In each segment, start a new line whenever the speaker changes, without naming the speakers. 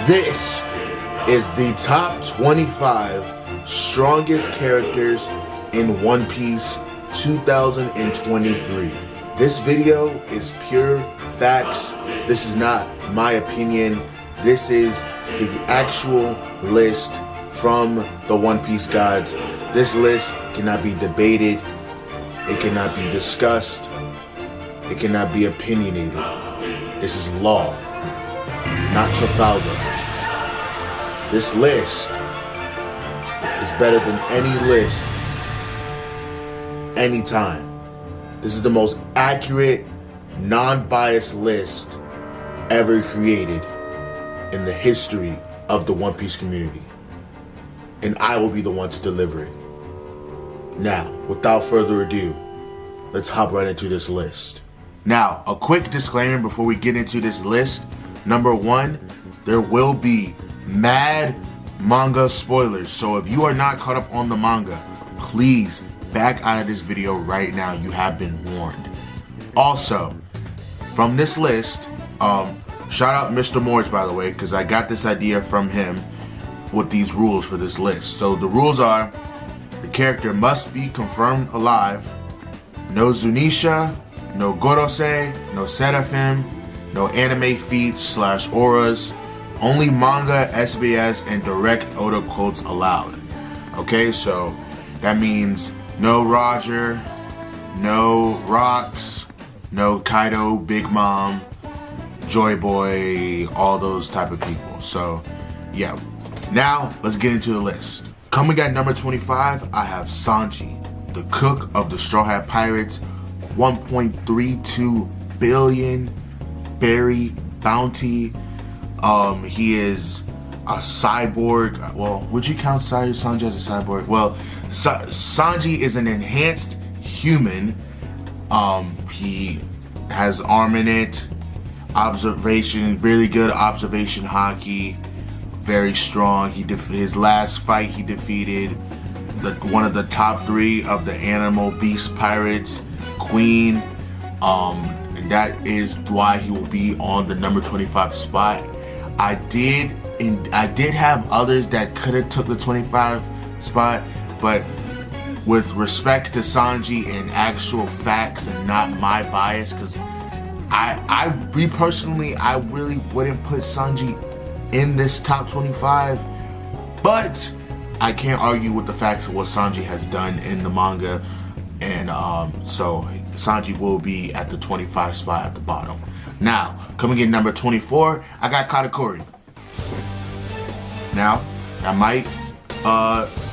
This is the top 25 strongest characters in One Piece 2023. This video is pure facts. This is not my opinion. This is the actual list from the One Piece gods. This list cannot be debated. It cannot be discussed. It cannot be opinionated. This is law, not Trafalgar. This list is better than any list, anytime. This is the most accurate, non-biased list ever created in the history of the One Piece community. And I will be the one to deliver it. Now, without further ado, let's hop right into this list. Now, a quick disclaimer before we get into this list. Number one, there will be mad manga spoilers. So if you are not caught up on the manga, please back out of this video right now. You have been warned. Also, from this list, shout out Mr. Morge, by the way, because I got this idea from him with these rules for this list. So the rules are: the character must be confirmed alive, no Zunisha, no Gorosei, no Seraphim, no anime feats / auras, only manga, SBS, and direct Oda quotes allowed. Okay, so that means no Roger, no Rocks, no Kaido, Big Mom, Joy Boy, all those type of people. So yeah, now let's get into the list. Coming at number 25, I have Sanji, the cook of the Straw Hat Pirates, 1.32 billion berry bounty. He is a cyborg. Well, would you count Sanji as a cyborg? Well, Sanji is an enhanced human. He has armament, observation, really good observation haki, very strong. His last fight, he defeated one of the top 3 of the animal beast pirates, Queen. And that is why he will be on the number 25 spot. I did have others that could have took the 25 spot, but with respect to Sanji and actual facts and not my bias, because me personally, I really wouldn't put Sanji in this top 25, but I can't argue with the facts of what Sanji has done in the manga, and so Sanji will be at the 25 spot at the bottom. Now, coming in number 24, I got Katakuri. Now, that might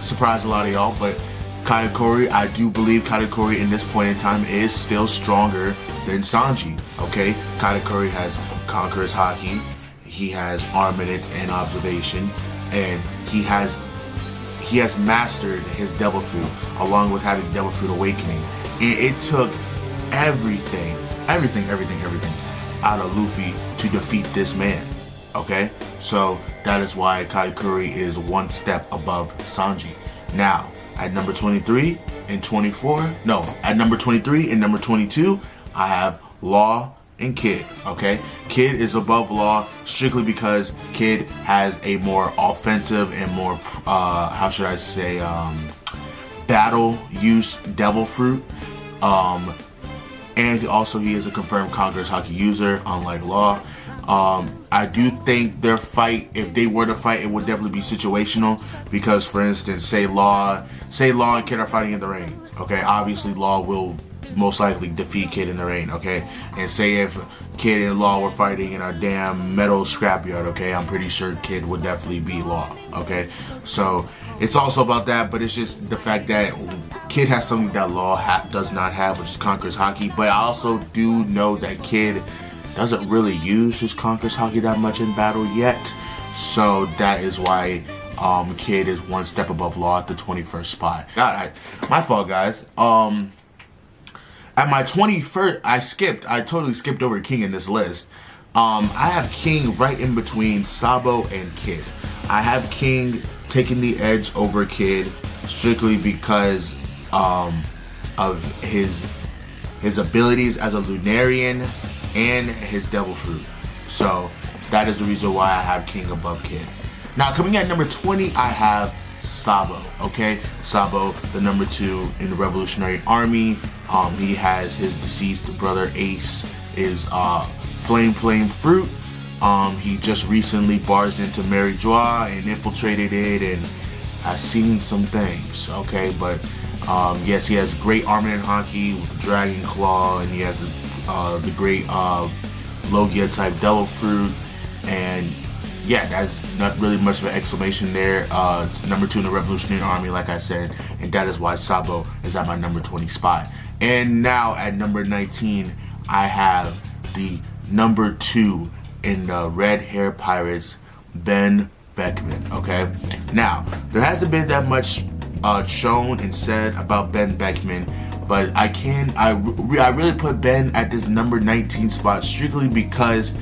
surprise a lot of y'all, but Katakuri, I do believe Katakuri in this point in time is still stronger than Sanji, okay? Katakuri has Conqueror's Haki, he has armament and observation, and he has mastered his Devil Fruit, along with having Devil Fruit Awakening. It took everything out of Luffy to defeat this man, okay? So that is why Katakuri is one step above Sanji. Now, at number 23 and 24, no, at number 23 and number 22, I have Law and Kid, okay? Kid is above Law strictly because Kid has a more offensive and more, how should I say, battle use Devil Fruit. And also he is a confirmed Conqueror's Haki user, unlike Law. I do think their fight, if they were to fight, it would definitely be situational, because for instance, say Law and Kid are fighting in the rain, okay? Obviously Law will most likely defeat Kid in the rain, okay? And say if Kid and Law were fighting in a damn metal scrapyard, okay? I'm pretty sure Kid would definitely beat Law, okay? So it's also about that, but it's just the fact that Kid has something that Law does not have, which is Conqueror's Haki. But I also do know that Kid doesn't really use his Conqueror's Haki that much in battle yet. So that is why Kid is one step above Law at the 21st spot. God, my fault, guys. At my 21st, I totally skipped over King in this list. I have King right in between Sabo and Kid. I have King taking the edge over Kid strictly because of his abilities as a Lunarian and his Devil Fruit. So that is the reason why I have King above Kid. Now, coming at number 20, I have Sabo, okay? Sabo, the number 2 in the Revolutionary Army. He has his deceased brother Ace is Flame Fruit. He just recently barged into Mary Joie and infiltrated it, and I've seen some things, okay? But yes, he has great armament haki with the Dragon Claw, and he has the great Logia type Devil Fruit, and yeah, that's not really much of an exclamation there. It's number 2 in the Revolutionary Army, like I said, and that is why Sabo is at my number 20 spot. And now at number 19, I have the number 2 in the Red Hair Pirates, Ben Beckman, okay? Now, there hasn't been that much shown and said about Ben Beckman, but I really put Ben at this number 19 spot strictly because,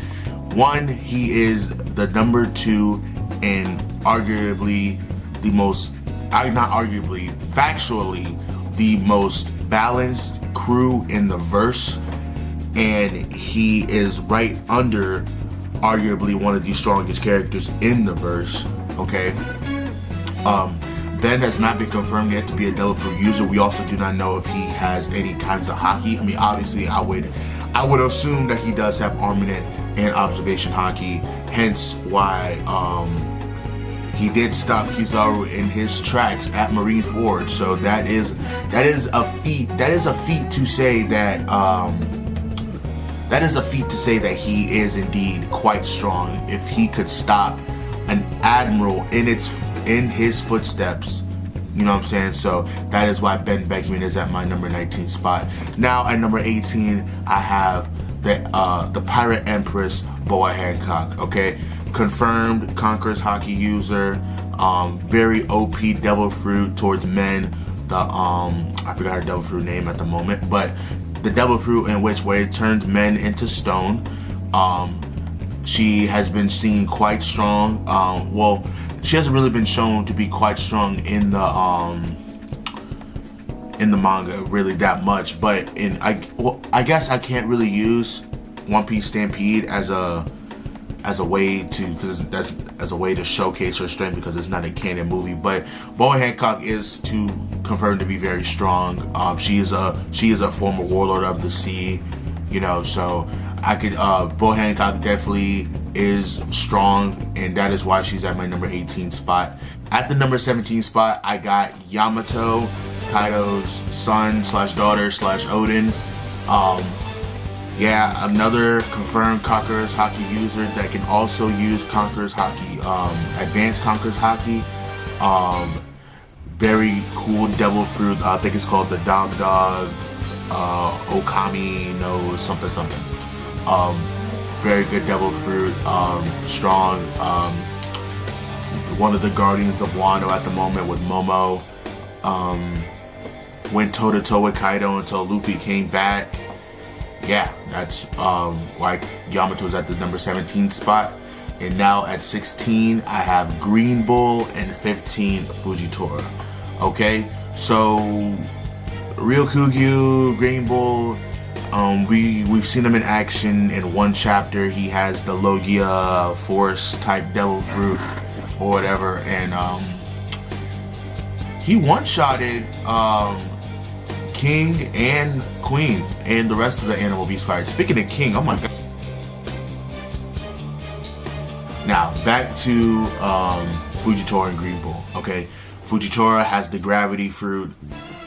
one, he is the number 2 in arguably the most, not arguably, factually, the most balanced crew in the verse, and he is right under arguably one of the strongest characters in the verse, okay? Ben has not been confirmed yet to be a Devil Fruit user. We also do not know if he has any kinds of haki. I mean, obviously, I would assume that he does have armament and observation haki, hence why he did stop Kizaru in his tracks at Marine Forge. So that is a feat. That is a feat to say that he is indeed quite strong. If he could stop an admiral in his footsteps, you know what I'm saying? So that is why Ben Beckman is at my number 19 spot. Now at number 18, I have the Pirate Empress Boa Hancock. Okay, confirmed Conqueror's Haki user. Very OP Devil Fruit towards men. The I forgot her Devil Fruit name at the moment, but the Devil Fruit in which way it turns men into stone. She has been seen quite strong. Well, she hasn't really been shown to be quite strong in the manga really that much, but I guess I can't really use One Piece Stampede as a way to showcase her strength because it's not a canon movie. But Boa Hancock is confirmed to be very strong. She is a former warlord of the sea, you know. So I could Boa Hancock definitely is strong, and that is why she's at my number 18 spot. At the number 17 spot, I got Yamato, Kaido's son / daughter / Odin. Yeah, another confirmed Conqueror's Haki user that can also use Conqueror's Haki, advanced Conqueror's Haki. Very cool Devil Fruit. I think it's called the Dog Okami no something. Very good Devil Fruit. Strong. One of the Guardians of Wano at the moment with Momo. Went toe to toe with Kaido until Luffy came back. Yeah, that's why Yamato's at the number 17 spot. And now at 16, I have Green Bull, and 15, Fujitora. Okay, so Ryokugyu, Green Bull, we've seen him in action in one chapter. He has the Logia Force type Devil Fruit or whatever, and he one-shotted King and Queen and the rest of the Animal Beast fighters. Speaking of King, oh my god. Now back to Fujitora and Green Bull. Okay, Fujitora has the Gravity Fruit,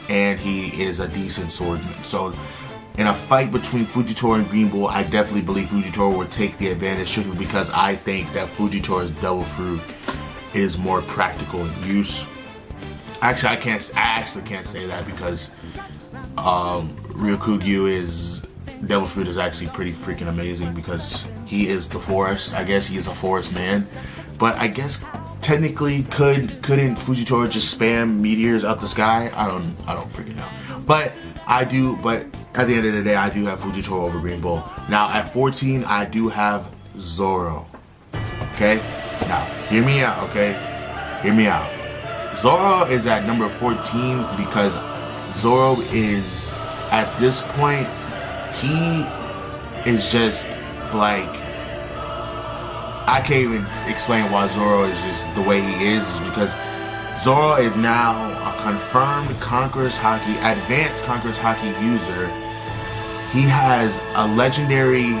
and he is a decent swordsman. So in a fight between Fujitora and Green Bull, I definitely believe Fujitora would take the advantage, strictly because I think that Fujitora's Devil Fruit is more practical in use. Actually, I actually can't say that because Ryokugyu's Devil Fruit is actually pretty freaking amazing because he is the forest. I guess he is a forest man, but I guess technically couldn't Fujitora just spam meteors up the sky? I don't freaking know. But at the end of the day, I do have Fujitora over Green Bull. Now at 14, I do have Zoro. Okay? Now, hear me out, okay? Hear me out. Zoro is at number 14 because Zoro is, at this point, he is just like, I can't even explain why Zoro is just the way he is because Zoro is now a confirmed Conqueror's Haki, advanced Conqueror's Haki user. He has a legendary,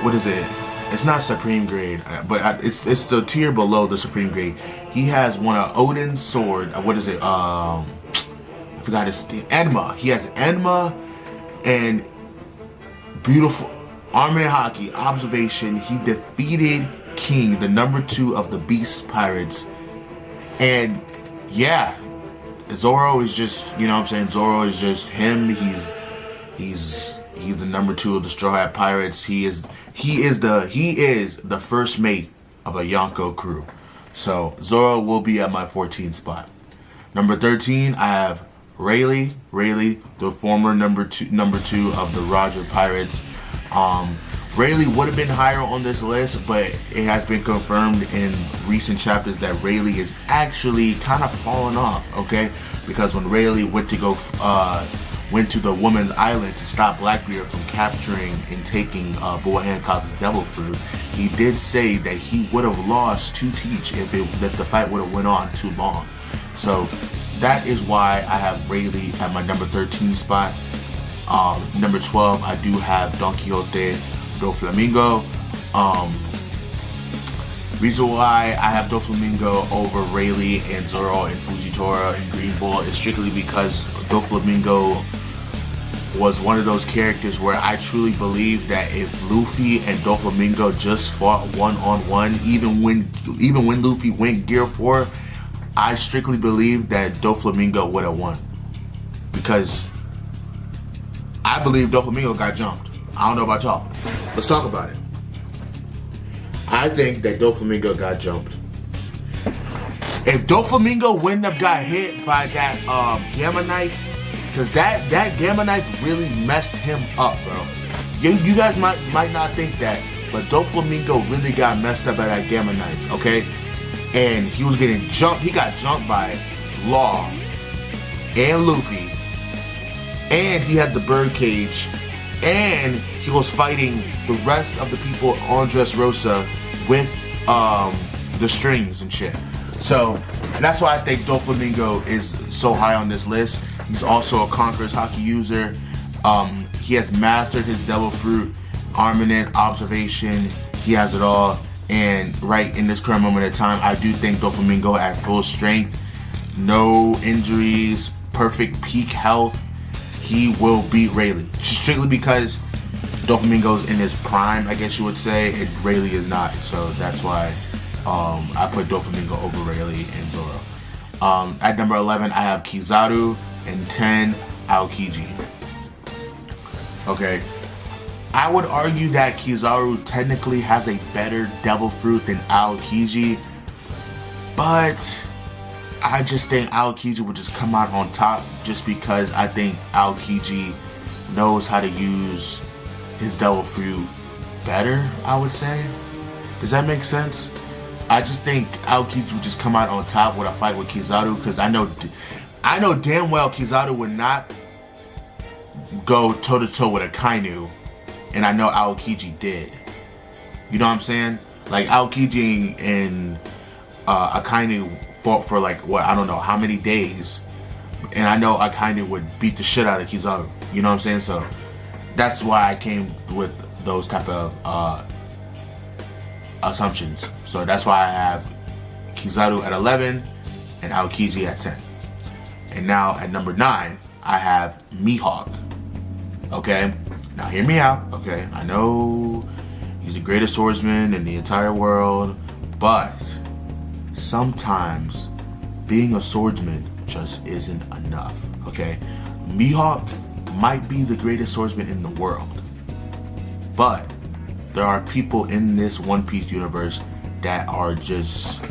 what is it? It's not Supreme Grade, but it's the tier below the Supreme Grade. He has one of Odin's sword, what is it? I forgot his name. Enma. He has Enma and beautiful Armored Haki, observation. He defeated King, the number 2 of the Beast Pirates. And yeah, Zoro is just, you know what I'm saying? Zoro is just him. He's the number 2 of the Straw Hat Pirates. He is the first mate of a Yonko crew. So Zoro will be at my 14th spot. Number 13, I have Rayleigh, the former number two of the Roger Pirates. Rayleigh would have been higher on this list, but it has been confirmed in recent chapters that Rayleigh is actually kind of falling off, okay? Because when Rayleigh went to the Woman's Island to stop Blackbeard from capturing and taking Boa Hancock's Devil Fruit, he did say that he would have lost to Teach if the fight would have went on too long. So that is why I have Rayleigh at my number 13 spot. Number 12, I do have Don Quixote do Flamingo. Reason why I have Doflamingo over Rayleigh and Zoro and Fujitora and Green Bull is strictly because Doflamingo was one of those characters where I truly believe that if Luffy and Doflamingo just fought one-on-one, even when Luffy went Gear 4, I strictly believe that Doflamingo would have won. Because I believe Doflamingo got jumped. I don't know about y'all. Let's talk about it. I think that Doflamingo got jumped. If Doflamingo wouldn't have got hit by that Gamma Knife, because that Gamma Knife really messed him up, bro. You guys might not think that, but Doflamingo really got messed up by that Gamma Knife, okay? And he was getting jumped. He got jumped by Law and Luffy, and he had the birdcage, and he was fighting the rest of the people on Dressrosa with the strings and shit. So that's why I think Doflamingo is so high on this list. He's also a Conqueror's Haki user. He has mastered his Devil Fruit, Armament, Observation. He has it all. And right in this current moment of time, I do think Doflamingo at full strength, no injuries, perfect peak health, he will beat Rayleigh. Strictly because Doflamingo's in his prime, I guess you would say, and Rayleigh is not. So that's why I put Doflamingo over Rayleigh and Zoro. At number 11, I have Kizaru, and 10, Aokiji. Okay. I would argue that Kizaru technically has a better Devil Fruit than Aokiji, but I just think Aokiji would just come out on top just because I think Aokiji knows how to use his Devil Fruit better, I would say. Does that make sense? I just think Aokiji would just come out on top with a fight with Kizaru, because I know damn well Kizaru would not go toe-to-toe with Akainu, and I know Aokiji did. You know what I'm saying? Like, Aokiji and Akainu fought for like, what, I don't know how many days, and I know Akainu would beat the shit out of Kizaru. You know what I'm saying? So that's why I came with those type of assumptions. So that's why I have Kizaru at 11 and Aokiji at 10. And now at number 9, I have Mihawk. Okay? Now hear me out. Okay? I know he's the greatest swordsman in the entire world, but sometimes being a swordsman just isn't enough. Okay? Mihawk might be the greatest swordsman in the world, but there are people in this One Piece universe that are just,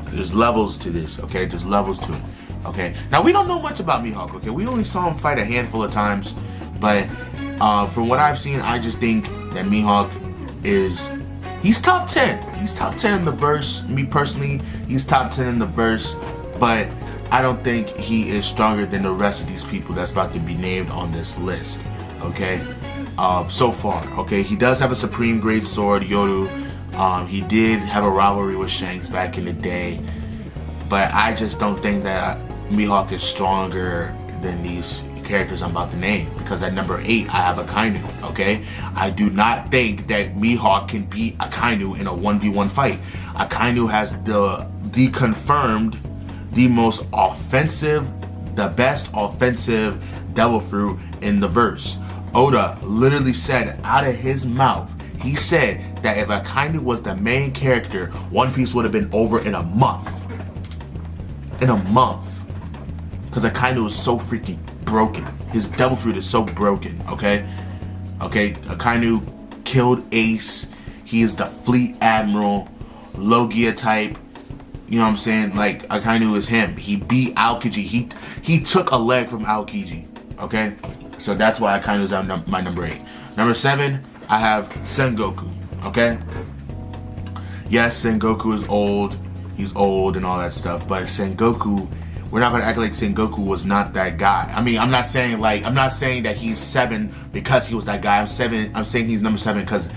there's levels to this, okay? There's levels to it, okay? Now, we don't know much about Mihawk, okay? We only saw him fight a handful of times, but from what I've seen, I just think that Mihawk he's top 10. He's top 10 in the verse. Me personally, he's top 10 in the verse, but I don't think he is stronger than the rest of these people that's about to be named on this list, okay? So far, okay? He does have a Supreme Grade Sword, Yoru. He did have a rivalry with Shanks back in the day, but I just don't think that Mihawk is stronger than these characters I'm about to name, because at number 8 I have Akainu. Okay, I do not think that Mihawk can beat Akainu in a 1v1 fight. Akainu has the confirmed, the most offensive, the best offensive devil fruit in the verse. Oda literally said out of his mouth, he said that if Akainu was the main character, One Piece would have been over in a month. In a month. Because Akainu is so freaking broken. His devil fruit is so broken, okay? Okay, Akainu killed Ace. He is the fleet admiral, Logia type. You know what I'm saying? Like, Akainu is him. He beat Aokiji. He took a leg from Aokiji, okay? So that's why Akainu is on my number 8. Number 7, I have Sengoku, okay? Yes, Sengoku is old. He's old and all that stuff, but Sengoku, we're not gonna act like Sengoku was not that guy. I mean, I'm not saying that he's 7 because he was that guy. I'm saying he's number 7 because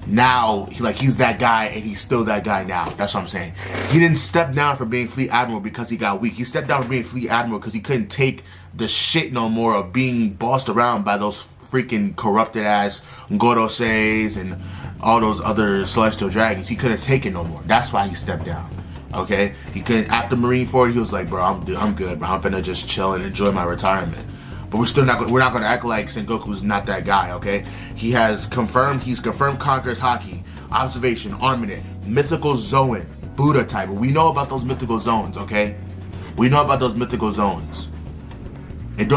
now he's that guy and he's still that guy now. That's what I'm saying. He didn't step down from being Fleet Admiral because he got weak. He stepped down from being Fleet Admiral because he couldn't take the shit no more of being bossed around by those freaking corrupted ass Goroseis and all those other celestial dragons. He couldn't take it no more. That's why he stepped down. Okay, he couldn't. After Marineford, he was like, "Bro, I'm good, bro. I'm finna just chill and enjoy my retirement." But we're not gonna act like Sengoku's not that guy. Okay, he's confirmed Conqueror's Haki, Observation, Armament, Mythical Zoan, Buddha type. We know about those mythical zones. Okay, we know about those mythical zones. And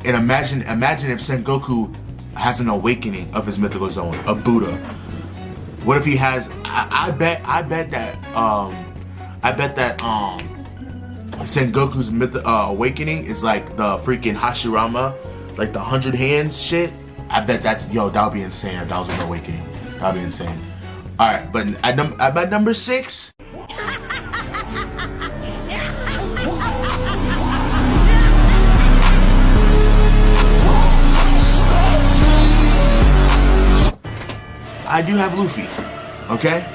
imagine if Sengoku has an awakening of his mythical zone, a Buddha. What if he has? I bet that Sengoku's awakening is like the freaking Hashirama, like the 100 hands shit. I bet that would be insane if that was an awakening. That would be insane. All right, but at number 6. I do have Luffy, okay?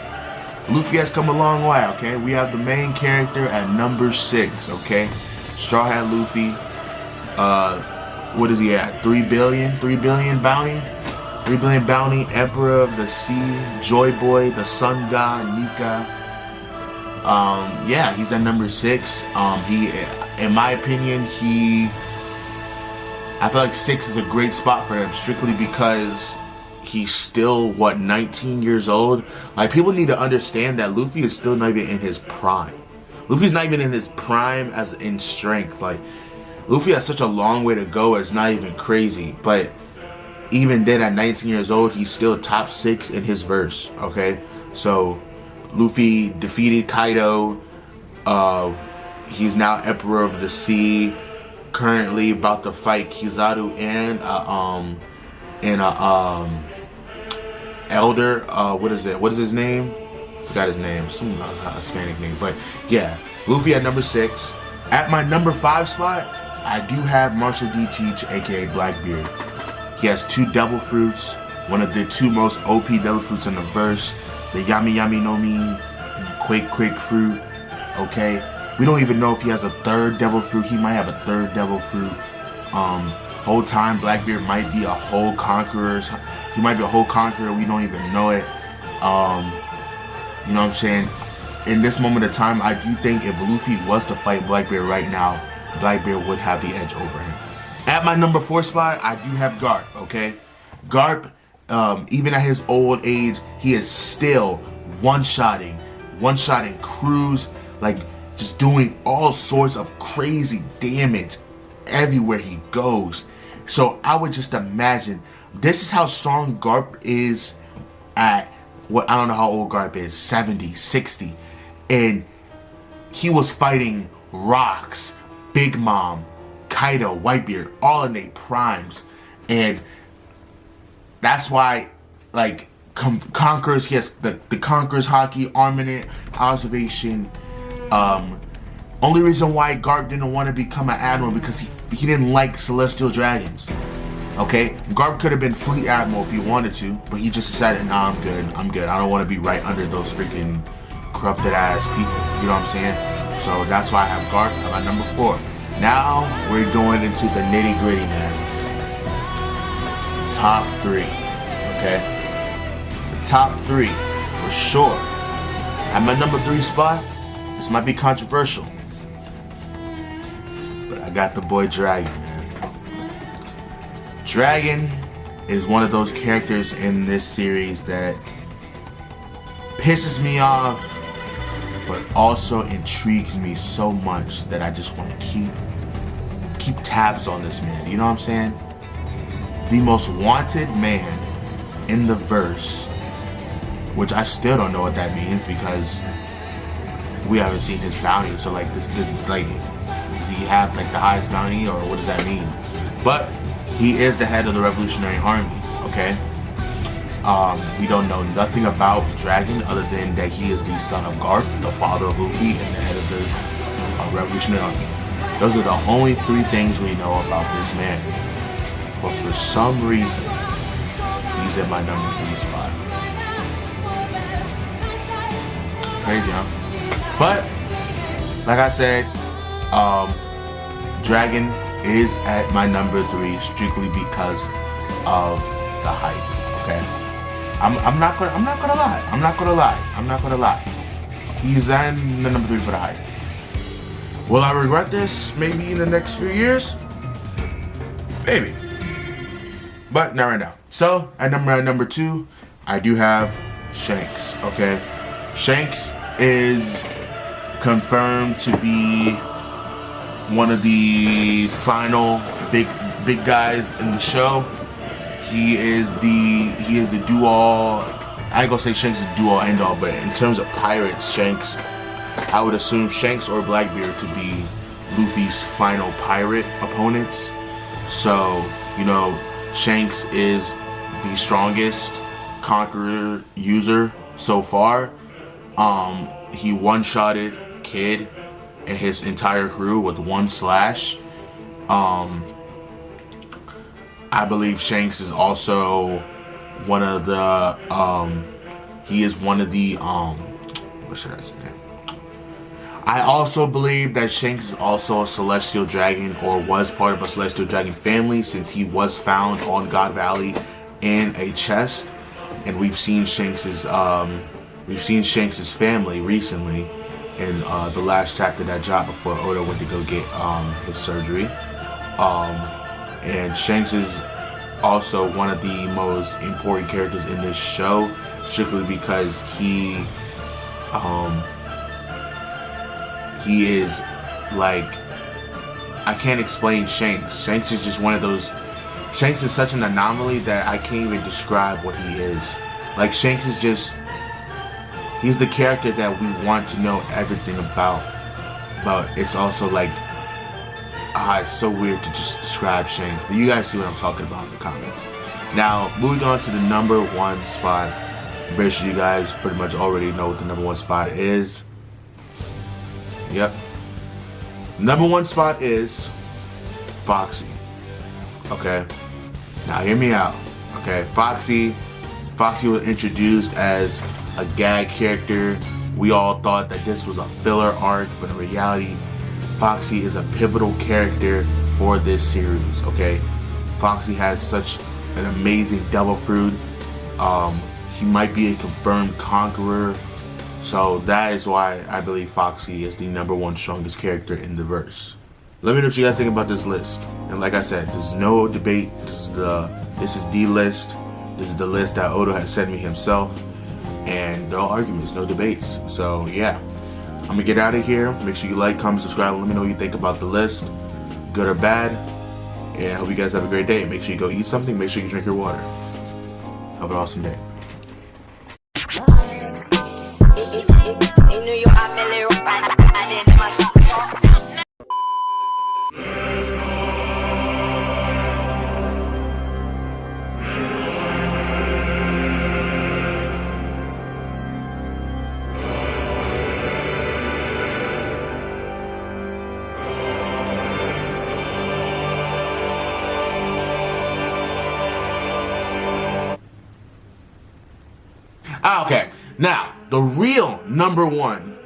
Luffy has come a long way, okay? We have the main character at number 6, okay? Straw Hat Luffy. What is he at? 3 billion? 3 billion bounty? 3 billion bounty, Emperor of the Sea, Joy Boy, the Sun God, Nika. Yeah, he's at number 6. He, in my opinion, I feel like 6 is a great spot for him, strictly because he's still, 19 years old? Like, people need to understand that Luffy is still not even in his prime. Luffy's not even in his prime as in strength. Like, Luffy has such a long way to go, it's not even crazy. But even then, at 19 years old, he's still top 6 in his verse, okay? So, Luffy defeated Kaido. He's now Emperor of the Sea. Currently about to fight Kizaru and Elder, what is his name? Forgot his name, some Hispanic name, but yeah, Luffy at number 6. At my number 5 spot, I do have Marshall D. Teach, aka Blackbeard. He has 2 devil fruits, one of the 2 most OP devil fruits in the verse, the Yami Yami no Mi and the Quake fruit, okay? We don't even know if he has a 3rd devil fruit. He might have a 3rd devil fruit. Whole time, Blackbeard might be a whole conqueror. He might be a whole conqueror. We don't even know it. You know what I'm saying? In this moment of time, I do think if Luffy was to fight Blackbeard right now, Blackbeard would have the edge over him. At my number 4 spot, I do have Garp, okay? Garp, even at his old age, he is still one-shotting crews, like just doing all sorts of crazy damage everywhere he goes. So I would just imagine, this is how strong Garp is at, I don't know how old Garp is, 70, 60. And he was fighting Rocks, Big Mom, Kaido, Whitebeard, all in their primes. And that's why, like, Conquerors, he has the Conqueror's Haki, Armament, Observation. Only reason why Garp didn't want to become an admiral because he didn't like celestial dragons. Okay, Garp could have been Fleet Admiral if he wanted to, but he just decided, nah, I'm good. I don't want to be right under those freaking corrupted ass people. You know what I'm saying? So that's why I have Garp at my number 4. Now we're going into the nitty gritty, man. Top 3. Okay, the top 3 for sure. At my number 3 spot, this might be controversial, but I got the boy Dragon, man. Dragon is one of those characters in this series that pisses me off, but also intrigues me so much that I just want to keep tabs on this man. You know what I'm saying? The most wanted man in the verse, which I still don't know what that means because we haven't seen his bounty. So like, does he have like the highest bounty, or what does that mean? But he is the head of the Revolutionary Army, okay? We don't know nothing about Dragon other than that he is the son of Garp, the father of Luffy, and the head of the Revolutionary Army. Those are the only 3 things we know about this man. But for some reason, he's at my number 3 spot. Crazy, huh? But, like I said, Dragon is at my number 3 strictly because of the hype. Okay, I'm not gonna lie. He's in the number 3 for the hype. Will I regret this maybe in the next few years? Maybe, but not right now. So at number 2, I do have Shanks. Okay, Shanks is confirmed to be one of the final big guys in the show. He is the do all. I ain't gonna say Shanks is the do all end all, but in terms of pirates, Shanks, I would assume Shanks or Blackbeard to be Luffy's final pirate opponents. So, you know, Shanks is the strongest conqueror user so far. He one-shotted Kid and his entire crew with 1 slash. I believe Shanks is also one of the what should I say? I also believe that Shanks is also a Celestial Dragon, or was part of a Celestial Dragon family, since he was found on God Valley in a chest, and we've seen Shanks's family recently in the last chapter that dropped before Oda went to go get his surgery. And Shanks is also one of the most important characters in this show, strictly because he is like, I can't explain Shanks. Shanks is just one of those. Shanks is such an anomaly that I can't even describe what he is. Like, Shanks is just, he's the character that we want to know everything about. But it's also like, it's so weird to just describe Shanks. But you guys see what I'm talking about in the comments. Now, moving on to the number 1 spot. I'm pretty sure you guys pretty much already know what the number 1 spot is. Yep. Number 1 spot is Foxy. Okay. Now hear me out. Okay. Foxy was introduced as a gag character. We all thought that this was a filler arc, but in reality, Foxy is a pivotal character for this series. Okay. Foxy has such an amazing devil fruit. He might be a confirmed conqueror. So that is why I believe Foxy is the number 1 strongest character in the verse. Let me know what you guys think about this list. And like I said, there's no debate. This is the list. This is the list that Oda has sent me himself. And no arguments, no debates. So yeah, I'm gonna get out of here. Make sure you like, comment, subscribe. Let me know what you think about the list, good or bad. And I hope you guys have a great day. Make sure you go eat something. Make sure you drink your water. Have an awesome day. Okay, now the real number one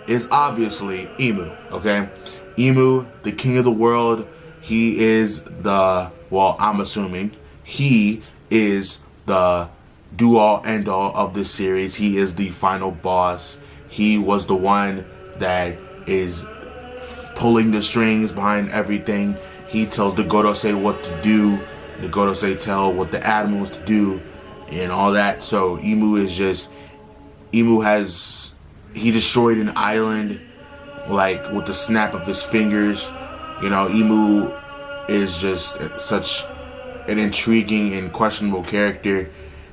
is obviously Emu. Okay, Emu, the king of the world. He is the, well, I'm assuming he is the do-all end-all of this series. He is the final boss. He was the one that is pulling the strings behind everything. He tells the Gorosei what to do. The Gorosei tell what the admirals to do and all that. So Emu is just, he destroyed an island like with the snap of his fingers. You know, Emu is just such an intriguing and questionable character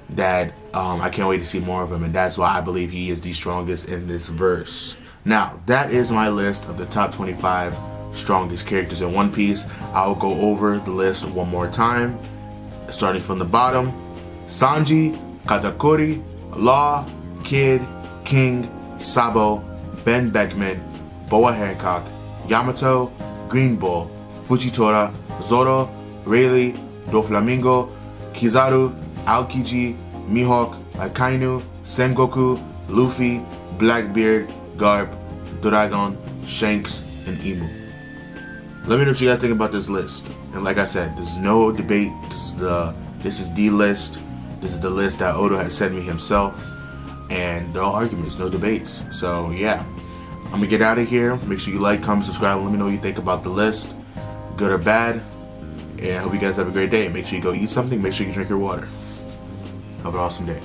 that I can't wait to see more of him, and that's why I believe he is the strongest in this verse. Now, that is my list of the top 25 strongest characters in One Piece. I'll go over the list one more time, starting from the bottom. Sanji, Katakuri, Law, Kid, King, Sabo, Ben Beckman, Boa Hancock, Yamato, Green Bull, Fujitora, Zoro, Rayleigh, Doflamingo, Kizaru, Aokiji, Mihawk, Akainu, Sengoku, Luffy, Blackbeard, Garp, Dragon, Shanks, and Emu. Let me know what you guys think about this list. And like I said, there's no debate. This is the list. This is the list that Oda has sent me himself. And no arguments, no debates. So yeah, I'm gonna get out of here. Make sure you like, comment, subscribe. Let me know what you think about the list, good or bad. And I hope you guys have a great day. Make sure you go eat something. Make sure you drink your water. Have an awesome day.